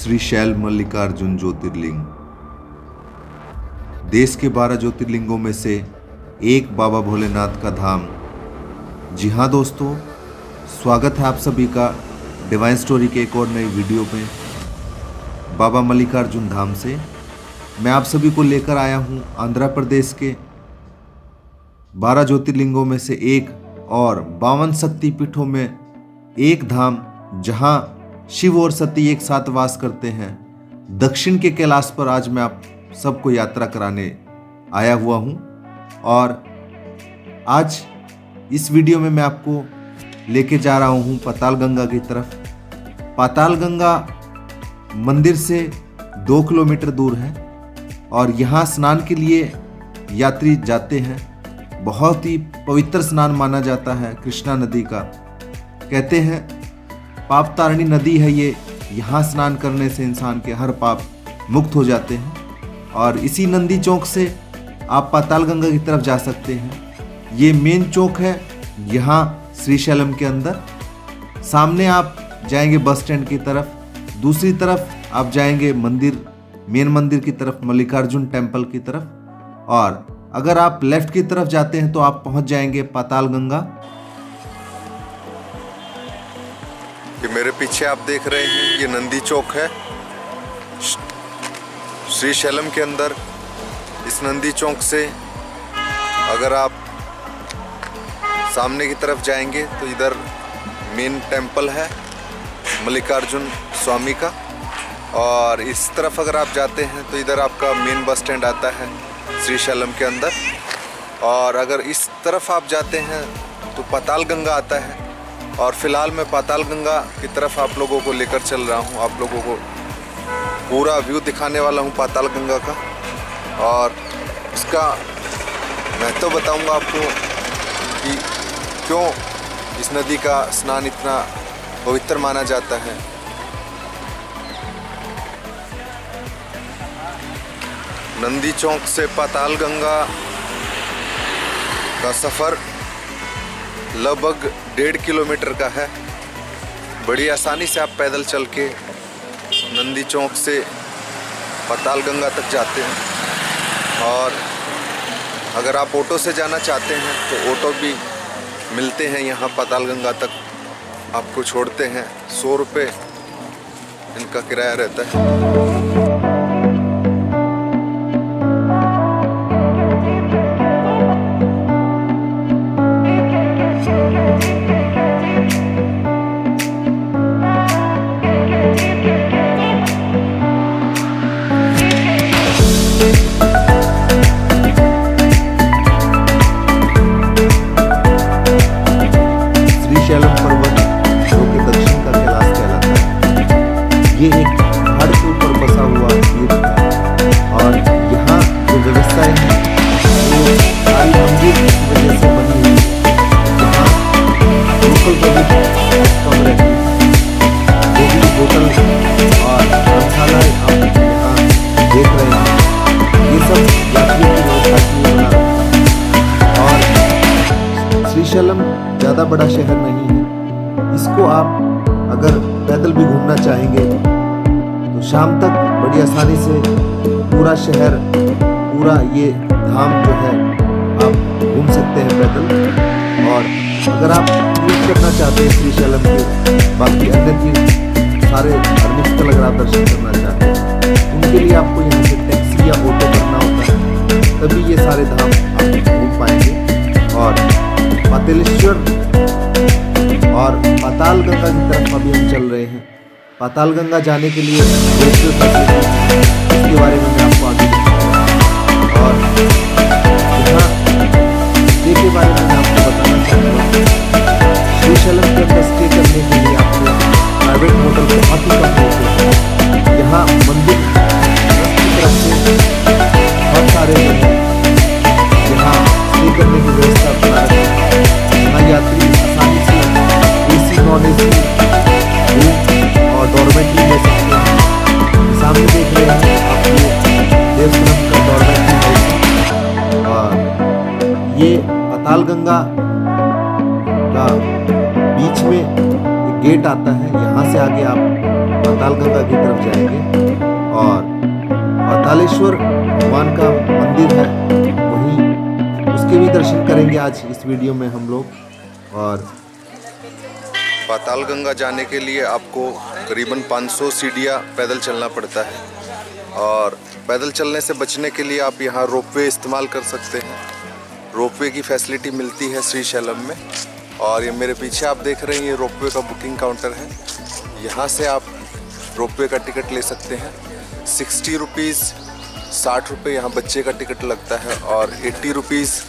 श्रीशैल मल्लिकार्जुन ज्योतिर्लिंग देश के 12 ज्योतिर्लिंगों में से एक बाबा भोलेनाथ का धाम। जी हाँ दोस्तों, स्वागत है आप सभी का डिवाइन स्टोरी के एक और नई वीडियो में। बाबा मल्लिकार्जुन धाम से मैं आप सभी को लेकर आया हूँ आंध्र प्रदेश के 12 ज्योतिर्लिंगों में से एक और 52 शक्तिपीठों में एक धाम, जहाँ शिव और सती एक साथ वास करते हैं। दक्षिण के कैलाश पर आज मैं आप सबको यात्रा कराने आया हुआ हूँ और आज इस वीडियो में मैं आपको लेके जा रहा हूँ पाताल गंगा की तरफ। पाताल गंगा मंदिर से 2 किलोमीटर दूर है और यहाँ स्नान के लिए यात्री जाते हैं। बहुत ही पवित्र स्नान माना जाता है कृष्णा नदी का। कहते हैं पाप तारणी नदी है ये, यहाँ स्नान करने से इंसान के हर पाप मुक्त हो जाते हैं। और इसी नंदी चौक से आप पाताल गंगा की तरफ जा सकते हैं। ये मेन चौक है यहाँ श्रीशैलम के अंदर। सामने आप जाएंगे बस स्टैंड की तरफ, दूसरी तरफ आप जाएंगे मंदिर, मेन मंदिर की तरफ, मल्लिकार्जुन टेम्पल की तरफ। और अगर आप लेफ्ट की तरफ जाते हैं तो आप पहुंच जाएंगे पाताल गंगा। ये मेरे पीछे आप देख रहे हैं, ये नंदी चौक है श्रीशैलम के अंदर। इस नंदी चौक से अगर आप सामने की तरफ जाएंगे तो इधर मेन टेम्पल है मल्लिकार्जुन स्वामी का, और इस तरफ अगर आप जाते हैं तो इधर आपका मेन बस स्टैंड आता है श्रीशैलम के अंदर। और अगर इस तरफ आप जाते हैं तो पाताल गंगा आता है। और फिलहाल मैं पाताल गंगा की तरफ आप लोगों को लेकर चल रहा हूँ। आप लोगों को पूरा व्यू दिखाने वाला हूँ पाताल गंगा का, और इसका महत्व बताऊँगा आपको कि क्यों इस नदी का स्नान इतना पवित्र माना जाता है। नंदी चौक से पाताल गंगा का सफ़र लगभग 1.5 किलोमीटर का है। बड़ी आसानी से आप पैदल चल के नंदी चौक से पाताल गंगा तक जाते हैं। और अगर आप ऑटो से जाना चाहते हैं तो ऑटो भी मिलते हैं यहाँ पाताल गंगा तक, आपको छोड़ते हैं। 100 रुपये इनका किराया रहता है। श्रीशैलम पर्वत जो कि दक्षिण का कैलाश कहलाता है, ये एक पहाड़ के ऊपर बसा हुआ तीर्थ है। और यहाँ जो व्यवस्थाएं हैं वो काली मंदिर की वजह से बनी हुई है। यहाँ लोकल पब्लिक कम रहती है, जो भी होटल और धर्मशालाएं आप यहाँ देख रहे हैं, ये सब यात्रियों की व्यवस्था के लिए बना रखा है। और श्रीशैलम ज़्यादा बड़ा शहर नहीं है। इसको आप अगर पैदल भी घूमना चाहेंगे तो शाम तक बड़ी आसानी से पूरा शहर, पूरा ये धाम जो है आप घूम सकते हैं पैदल। और अगर आप तीर्थ करना चाहते हैं श्रीशैलम के बाकी अन्य तीर्थ, सारे धार्मिक स्थल अगर आप दर्शन करना चाहते हैं, उनके लिए आपको यहाँ से टैक्सी या ऑटो करना होता है, तभी ये सारे धाम आप घूम पाएंगे। और पातालेश्वर और पाताल गंगा की तरफ अभी हम चल रहे हैं। पाताल गंगा जाने के लिए इसके बारे में मैं आपको आगे बताऊंगा। और यहाँ स्टे के बारे में मैं आपको बताना चाहूँगा। श्रीशैलम के अंदर स्टे करने के लिए आपको प्राइवेट होटल बहुत ही कम होते हैं। यहाँ मंदिर की तरफ से बहुत सारे यहाँ स्टे करने की व्यवस्था बना रखी है। यहाँ यात्री आसानी से AC, नॉन-AC रूम और डॉर्मेट्री ले सकते हैं। सामने देख रहे हैं आप ये देवसरम का डॉर्मेट्री है। और ये पाताल गंगा का बीच में एक गेट आता है, यहाँ से आगे आप पाताल गंगा की तरफ जाएंगे और पातालेश्वर भगवान का मंदिर है, वहीं उसके भी दर्शन करेंगे आज इस वीडियो में हम लोग। और पाताल गंगा जाने के लिए आपको करीबन 500 सीढ़ियाँ पैदल चलना पड़ता है और पैदल चलने से बचने के लिए आप यहाँ रोपवे इस्तेमाल कर सकते हैं। रोपवे की फैसिलिटी मिलती है श्रीशैलम में। और ये मेरे पीछे आप देख रहे हैं, ये रोपवे का बुकिंग काउंटर है। यहाँ से आप रोपवे का टिकट ले सकते हैं। 60 रुपीज़ 60 रुपये यहाँ बच्चे का टिकट लगता है और 80 रुपीज़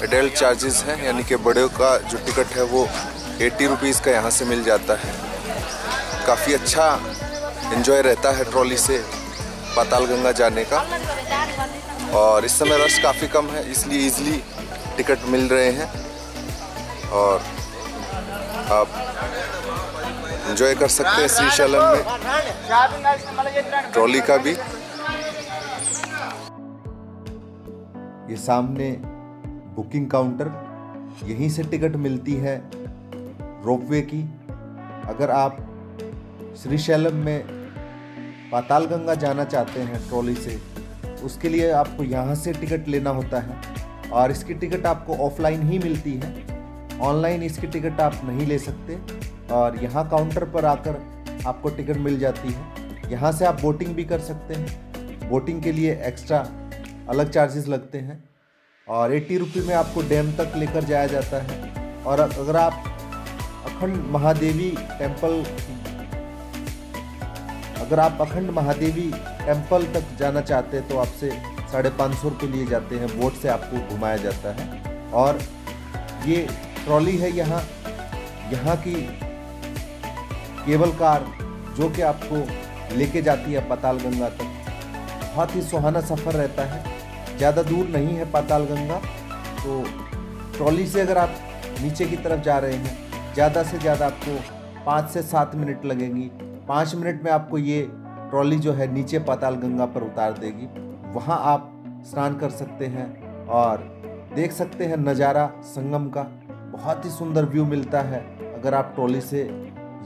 एडल्ट चार्जेस हैं, यानी कि बड़े का जो टिकट है वो 80 रुपीज़ का यहाँ से मिल जाता है। काफ़ी अच्छा एंजॉय रहता है ट्रॉली से पाताल गंगा जाने का। और इस समय रश काफ़ी कम है, इसलिए इजीली टिकट मिल रहे हैं और आप एंजॉय कर सकते हैं श्रीशैलम में ट्रॉली का भी। ये सामने बुकिंग काउंटर, यहीं से टिकट मिलती है रोपवे की। अगर आप श्रीशैलम में पाताल गंगा जाना चाहते हैं ट्रॉली से, उसके लिए आपको यहाँ से टिकट लेना होता है और इसकी टिकट आपको ऑफलाइन ही मिलती है, ऑनलाइन इसकी टिकट आप नहीं ले सकते। और यहाँ काउंटर पर आकर आपको टिकट मिल जाती है। यहाँ से आप बोटिंग भी कर सकते हैं, बोटिंग के लिए एक्स्ट्रा अलग चार्जेस लगते हैं और 80 रुपये में आपको डैम तक लेकर जाया जाता है। और अगर आप अखंड महादेवी टेम्पल तक जाना चाहते हैं तो आपसे 550 रुपये लिए जाते हैं, बोट से आपको घुमाया जाता है। और ये ट्रॉली है यहाँ की केबल कार जो कि आपको लेके जाती है पाताल गंगा तक। बहुत ही सुहाना सफ़र रहता है, ज़्यादा दूर नहीं है पाताल गंगा। तो ट्रॉली से अगर आप नीचे की तरफ जा रहे हैं, ज़्यादा से ज़्यादा आपको 5 से 7 मिनट लगेंगी। 5 मिनट में आपको ये ट्रॉली जो है नीचे पाताल गंगा पर उतार देगी। वहाँ आप स्नान कर सकते हैं और देख सकते हैं नज़ारा संगम का। बहुत ही सुंदर व्यू मिलता है। अगर आप ट्रॉली से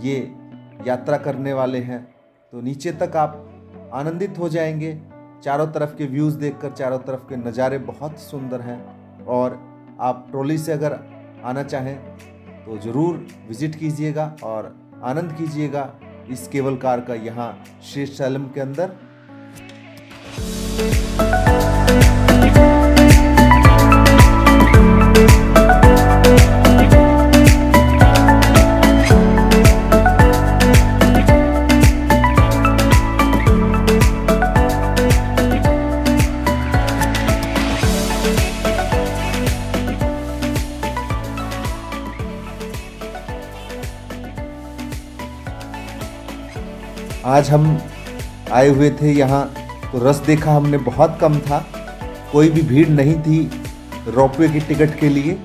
ये यात्रा करने वाले हैं तो नीचे तक आप आनंदित हो जाएंगे। चारों तरफ के व्यूज़ देखकर, चारों तरफ के नज़ारे बहुत सुंदर हैं। और आप ट्रॉली से अगर आना चाहें तो ज़रूर विज़िट कीजिएगा और आनंद कीजिएगा इस केबल कार का यहाँ श्रीशैलम के अंदर। आज हम आए हुए थे यहाँ तो रस देखा हमने बहुत कम था, कोई भी भीड़ नहीं थी रोपवे की टिकट के लिए।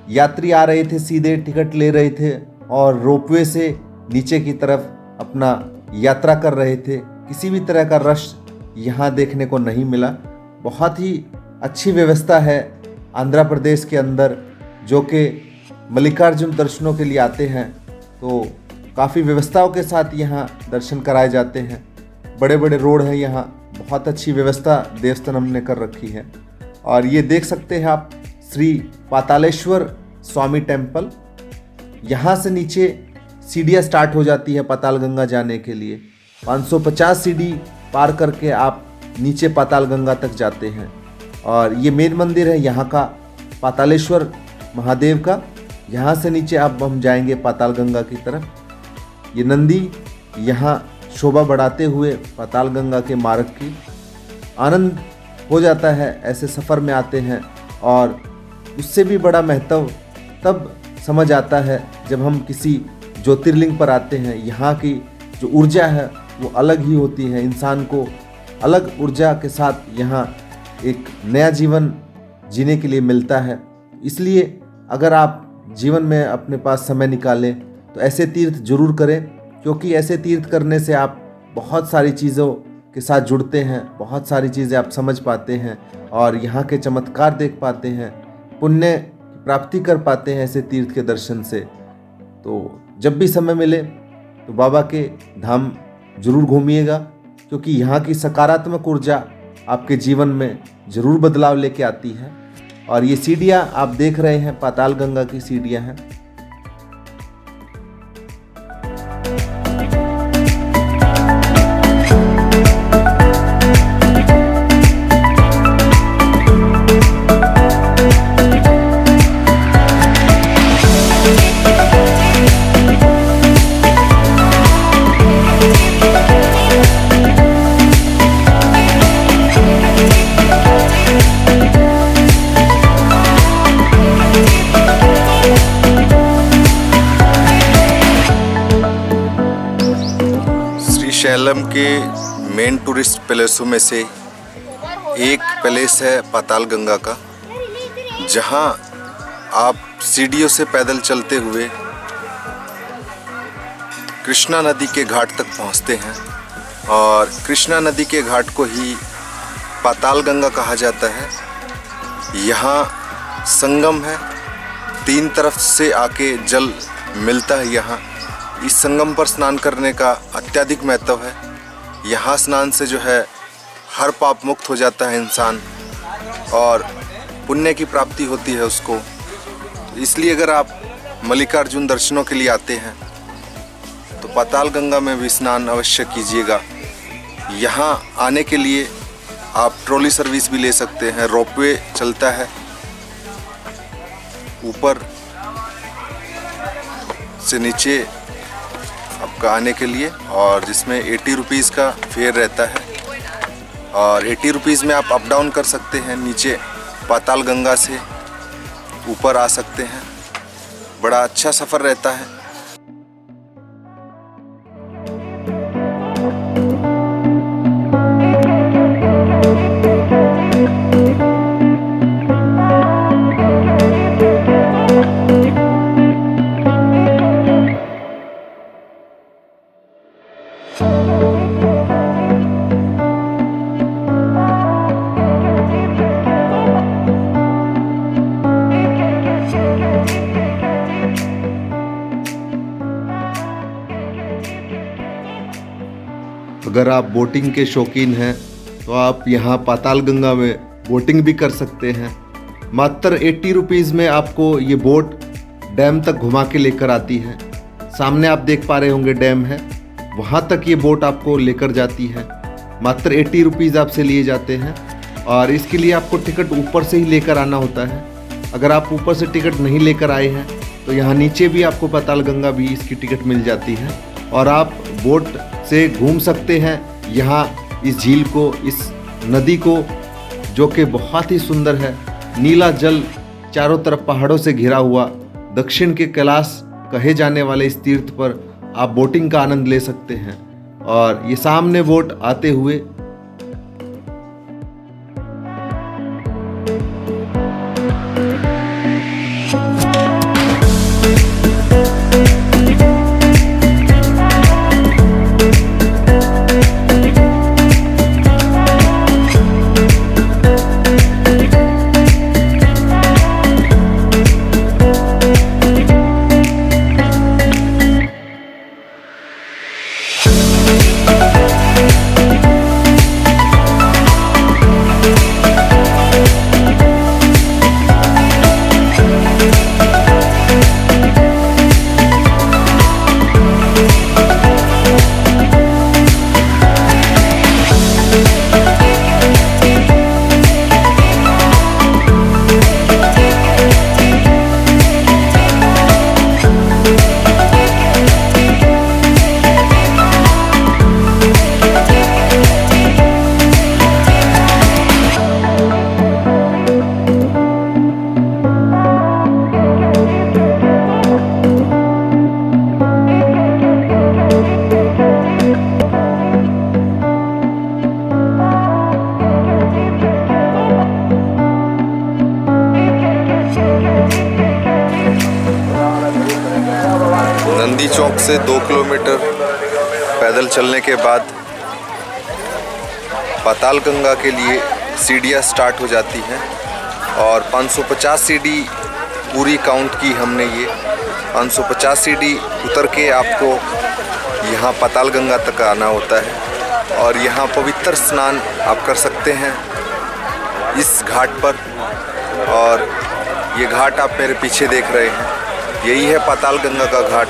यात्री आ रहे थे, सीधे टिकट ले रहे थे और रोपवे से नीचे की तरफ अपना यात्रा कर रहे थे। किसी भी तरह का रश यहाँ देखने को नहीं मिला। बहुत ही अच्छी व्यवस्था है आंध्र प्रदेश के अंदर, जो कि मल्लिकार्जुन दर्शनों के लिए आते हैं तो काफ़ी व्यवस्थाओं के साथ यहाँ दर्शन कराए जाते हैं। बड़े बड़े रोड हैं यहाँ, बहुत अच्छी व्यवस्था देवस्थानम ने कर रखी है। और ये देख सकते हैं आप श्री पातालेश्वर स्वामी टेम्पल। यहाँ से नीचे सीढ़ियाँ स्टार्ट हो जाती है पाताल गंगा जाने के लिए। 550 सीढ़ी पार करके आप नीचे पाताल गंगा तक जाते हैं। और ये मेन मंदिर है यहाँ का पातालेश्वर महादेव का। यहाँ से नीचे अब हम जाएंगे पाताल गंगा की तरफ। ये नंदी यहाँ शोभा बढ़ाते हुए पाताल गंगा के मार्ग की आनंद हो जाता है। ऐसे सफ़र में आते हैं और उससे भी बड़ा महत्व तब समझ आता है जब हम किसी ज्योतिर्लिंग पर आते हैं। यहाँ की जो ऊर्जा है वो अलग ही होती है। इंसान को अलग ऊर्जा के साथ यहाँ एक नया जीवन जीने के लिए मिलता है। इसलिए अगर आप जीवन में अपने पास समय निकालें तो ऐसे तीर्थ जरूर करें, क्योंकि ऐसे तीर्थ करने से आप बहुत सारी चीज़ों के साथ जुड़ते हैं, बहुत सारी चीज़ें आप समझ पाते हैं और यहाँ के चमत्कार देख पाते हैं, पुण्य प्राप्ति कर पाते हैं ऐसे तीर्थ के दर्शन से। तो जब भी समय मिले तो बाबा के धाम जरूर घूमिएगा, क्योंकि यहाँ की सकारात्मक ऊर्जा आपके जीवन में जरूर बदलाव लेके आती है। और ये सीढ़ियाँ आप देख रहे हैं पाताल गंगा की सीढ़ियाँ हैं। शैलम के मेन टूरिस्ट पैलेसों में से एक पैलेस है पाताल गंगा का, जहां आप सीढ़ियों से पैदल चलते हुए कृष्णा नदी के घाट तक पहुंचते हैं। और कृष्णा नदी के घाट को ही पाताल गंगा कहा जाता है। यहाँ संगम है, 3 तरफ से आके जल मिलता है। यहाँ इस संगम पर स्नान करने का अत्यधिक महत्व है। यहाँ स्नान से जो है हर पाप मुक्त हो जाता है इंसान और पुण्य की प्राप्ति होती है उसको। इसलिए अगर आप मल्लिकार्जुन दर्शनों के लिए आते हैं तो पाताल गंगा में भी स्नान अवश्य कीजिएगा। यहाँ आने के लिए आप ट्रॉली सर्विस भी ले सकते हैं, रोपवे चलता है ऊपर से नीचे आपका आने के लिए, और जिसमें 80 रुपीज़ का फेयर रहता है। और 80 रुपीज़ में आप अप डाउन कर सकते हैं, नीचे पाताल गंगा से ऊपर आ सकते हैं। बड़ा अच्छा सफ़र रहता है। अगर आप बोटिंग के शौकीन हैं तो आप यहाँ पाताल गंगा में बोटिंग भी कर सकते हैं। मात्र 80 रुपीज़ में आपको ये बोट डैम तक घुमा के लेकर आती है। सामने आप देख पा रहे होंगे डैम है, वहाँ तक ये बोट आपको लेकर जाती है। मात्र 80 रुपीज़ आपसे लिए जाते हैं और इसके लिए आपको टिकट ऊपर से ही लेकर आना होता है। अगर आप ऊपर से टिकट नहीं लेकर आए हैं तो यहाँ नीचे भी आपको पाताल गंगा भी इसकी टिकट मिल जाती है और आप बोट से घूम सकते हैं यहाँ इस झील को, इस नदी को, जो कि बहुत ही सुंदर है। नीला जल चारों तरफ पहाड़ों से घिरा हुआ, दक्षिण के कैलाश कहे जाने वाले इस तीर्थ पर आप बोटिंग का आनंद ले सकते हैं। और ये सामने बोट आते हुए नंदी चौक से 2 किलोमीटर पैदल चलने के बाद पाताल गंगा के लिए सीढ़ियाँ स्टार्ट हो जाती हैं और 550 सीढ़ी पूरी काउंट की हमने ये। 550 सीढ़ी उतर के आपको यहाँ पाताल गंगा तक आना होता है और यहाँ पवित्र स्नान आप कर सकते हैं इस घाट पर। और ये घाट आप मेरे पीछे देख रहे हैं, यही है पाताल गंगा का घाट।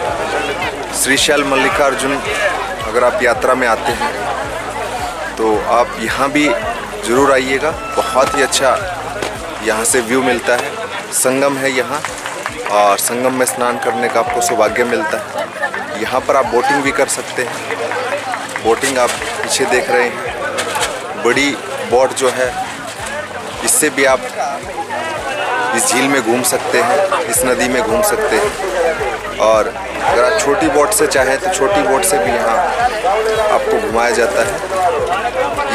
श्रीशैल मल्लिकार्जुन अगर आप यात्रा में आते हैं तो आप यहाँ भी ज़रूर आइएगा। बहुत ही अच्छा यहाँ से व्यू मिलता है। संगम है यहाँ और संगम में स्नान करने का आपको सौभाग्य मिलता है। यहाँ पर आप बोटिंग भी कर सकते हैं। बोटिंग आप पीछे देख रहे हैं, बड़ी बोट जो है, इससे भी आप इस झील में घूम सकते हैं, इस नदी में घूम सकते हैं। और अगर आप छोटी बोट से चाहें तो छोटी बोट से भी यहाँ आपको घुमाया जाता है।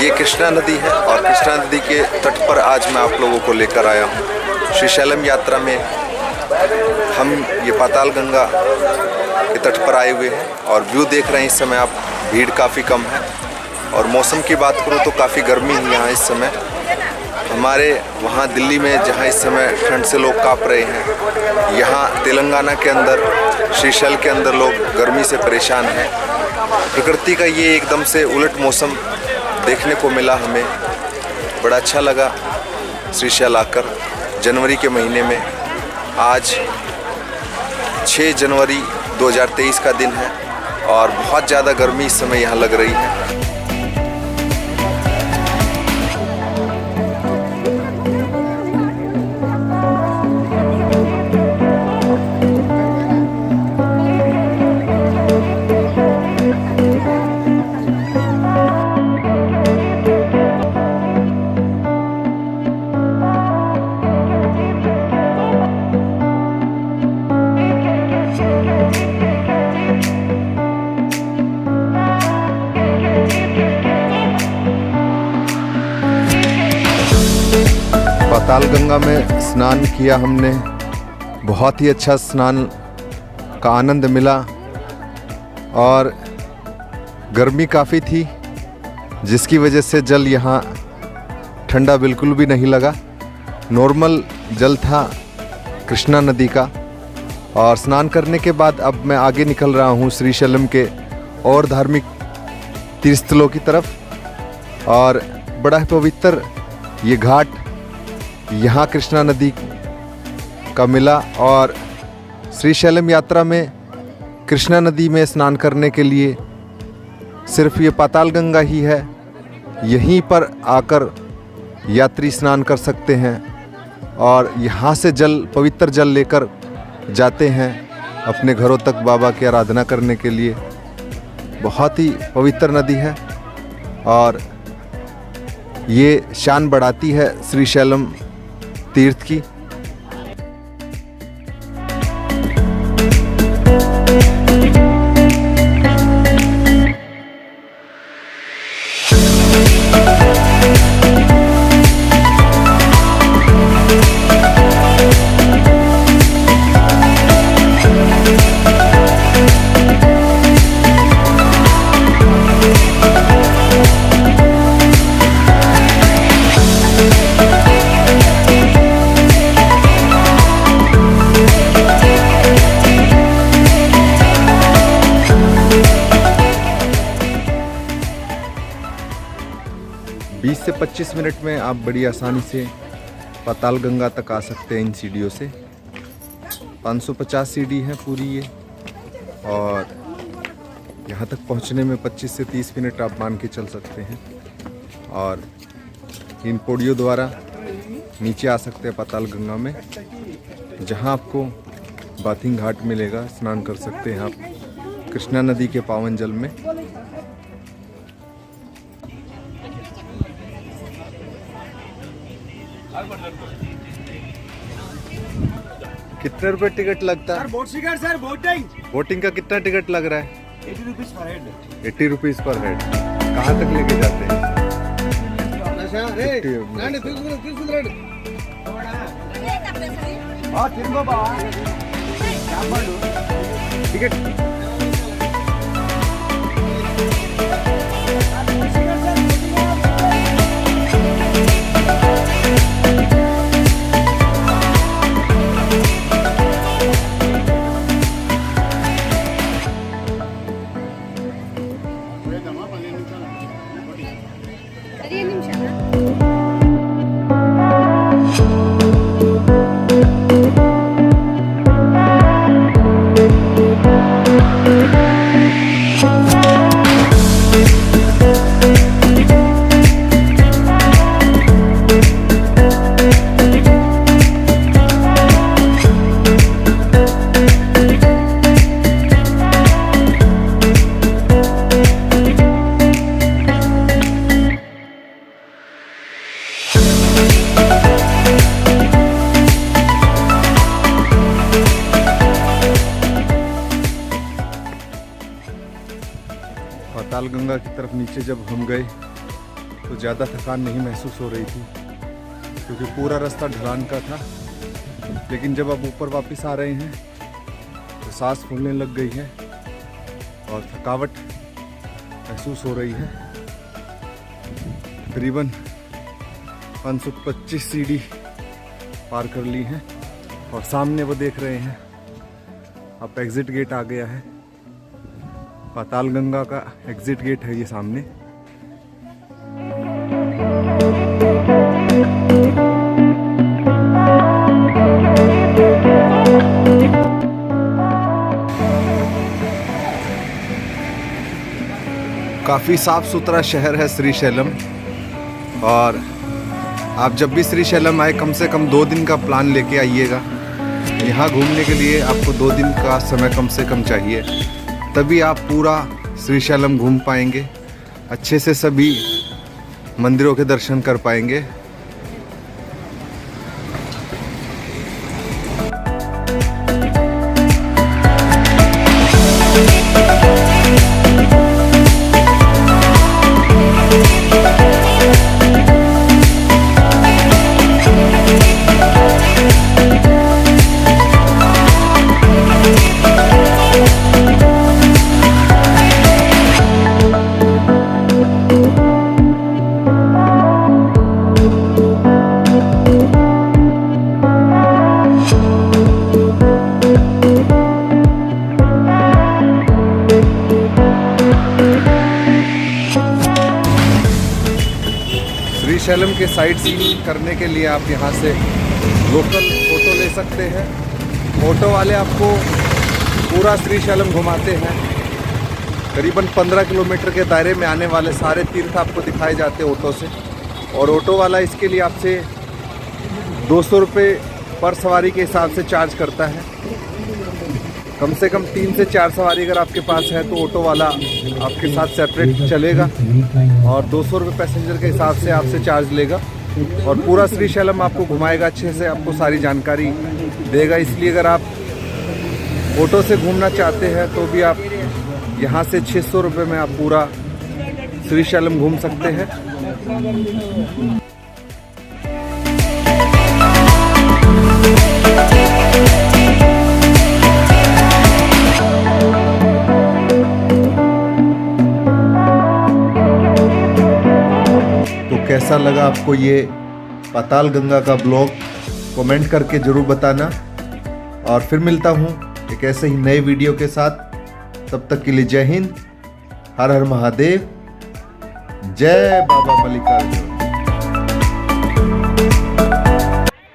ये कृष्णा नदी है और कृष्णा नदी के तट पर आज मैं आप लोगों को लेकर आया हूँ। श्रीशैलम यात्रा में हम ये पाताल गंगा के तट पर आए हुए हैं और व्यू देख रहे हैं। इस समय आप भीड़ काफ़ी कम है और मौसम की बात करूँ तो काफ़ी गर्मी है यहाँ इस समय। हमारे वहाँ दिल्ली में जहाँ इस समय ठंड से लोग काँप रहे हैं, यहाँ तेलंगाना के अंदर श्रीशैल के अंदर लोग गर्मी से परेशान हैं। प्रकृति का ये एकदम से उलट मौसम देखने को मिला हमें। बड़ा अच्छा लगा श्रीशैल आकर। जनवरी के महीने में आज 6 जनवरी 2023 का दिन है और बहुत ज़्यादा गर्मी इस समय यहाँ लग रही है। पाताल गंगा में स्नान किया हमने, बहुत ही अच्छा स्नान का आनंद मिला और गर्मी काफ़ी थी जिसकी वजह से जल यहाँ ठंडा बिल्कुल भी नहीं लगा। नॉर्मल जल था कृष्णा नदी का। और स्नान करने के बाद अब मैं आगे निकल रहा हूँ श्रीशैलम के और धार्मिक तीर्थस्थलों की तरफ। और बड़ा पवित्र ये घाट यहाँ कृष्णा नदी का मिला और श्रीशैलम यात्रा में कृष्णा नदी में स्नान करने के लिए सिर्फ ये पाताल गंगा ही है। यहीं पर आकर यात्री स्नान कर सकते हैं और यहाँ से जल, पवित्र जल लेकर जाते हैं अपने घरों तक बाबा की आराधना करने के लिए। बहुत ही पवित्र नदी है और ये शान बढ़ाती है श्रीशैलम तीर्थ की। से 25 मिनट में आप बड़ी आसानी से पाताल गंगा तक आ सकते हैं इन सीढ़ियों से। 550 सीढ़ी है पूरी ये और यहाँ तक पहुँचने में 25 से 30 मिनट आप मान के चल सकते हैं। और इन पौड़ियों द्वारा नीचे आ सकते हैं पाताल गंगा में, जहाँ आपको बाथिंग घाट मिलेगा। स्नान कर सकते हैं आप कृष्णा नदी के पावन जल में। कितने रुपए टिकट लगता है? सर बोटिंग का कितना टिकट लग रहा है? 80 rupees per head. 80 rupees per head. कहाँ तक लेके जाते हैं? टिकट ಅದೇ ನಿಮಿಷ पाताल गंगा की तरफ नीचे जब हम गए तो ज़्यादा थकान नहीं महसूस हो रही थी, क्योंकि पूरा रास्ता ढलान का था। लेकिन जब आप ऊपर वापस आ रहे हैं तो सांस फूलने लग गई है और थकावट महसूस हो रही है। तकरीबन 525 सीढ़ी पार कर ली है और सामने वो देख रहे हैं आप, एग्जिट गेट आ गया है। पाताल गंगा का एग्जिट गेट है ये सामने। काफ़ी साफ सुथरा शहर है श्रीशैलम, और आप जब भी श्रीशैलम आए कम से कम 2 दिन का प्लान लेके आइएगा। यहाँ घूमने के लिए आपको 2 दिन का समय कम से कम चाहिए, तभी आप पूरा श्रीशैलम घूम पाएंगे, अच्छे से सभी मंदिरों के दर्शन कर पाएंगे। श्रीशैलम के साइट सीइंग करने के लिए आप यहाँ से लोकल फ़ोटो ले सकते हैं। ऑटो वाले आपको पूरा श्रीशैलम घुमाते हैं। करीबन 15 किलोमीटर के दायरे में आने वाले सारे तीर्थ आपको दिखाए जाते हैं ऑटो से, और ऑटो वाला इसके लिए आपसे 200 रुपये पर सवारी के हिसाब से चार्ज करता है। कम से कम 3 से 4 सवारी अगर आपके पास है तो ऑटो वाला आपके साथ सेपरेट चलेगा और 200 रुपये पैसेंजर के हिसाब से आपसे चार्ज लेगा, और पूरा श्रीशैलम आपको घुमाएगा, अच्छे से आपको सारी जानकारी देगा। इसलिए अगर आप ऑटो से घूमना चाहते हैं तो भी आप यहाँ से 600 रुपये में आप पूरा श्रीशैलम घूम सकते हैं। कैसा लगा आपको ये पाताल गंगा का ब्लॉग, कमेंट करके ज़रूर बताना, और फिर मिलता हूँ एक ऐसे ही नए वीडियो के साथ। तब तक के लिए जय हिंद, हर हर महादेव, जय बाबा मल्लिकार्जुन।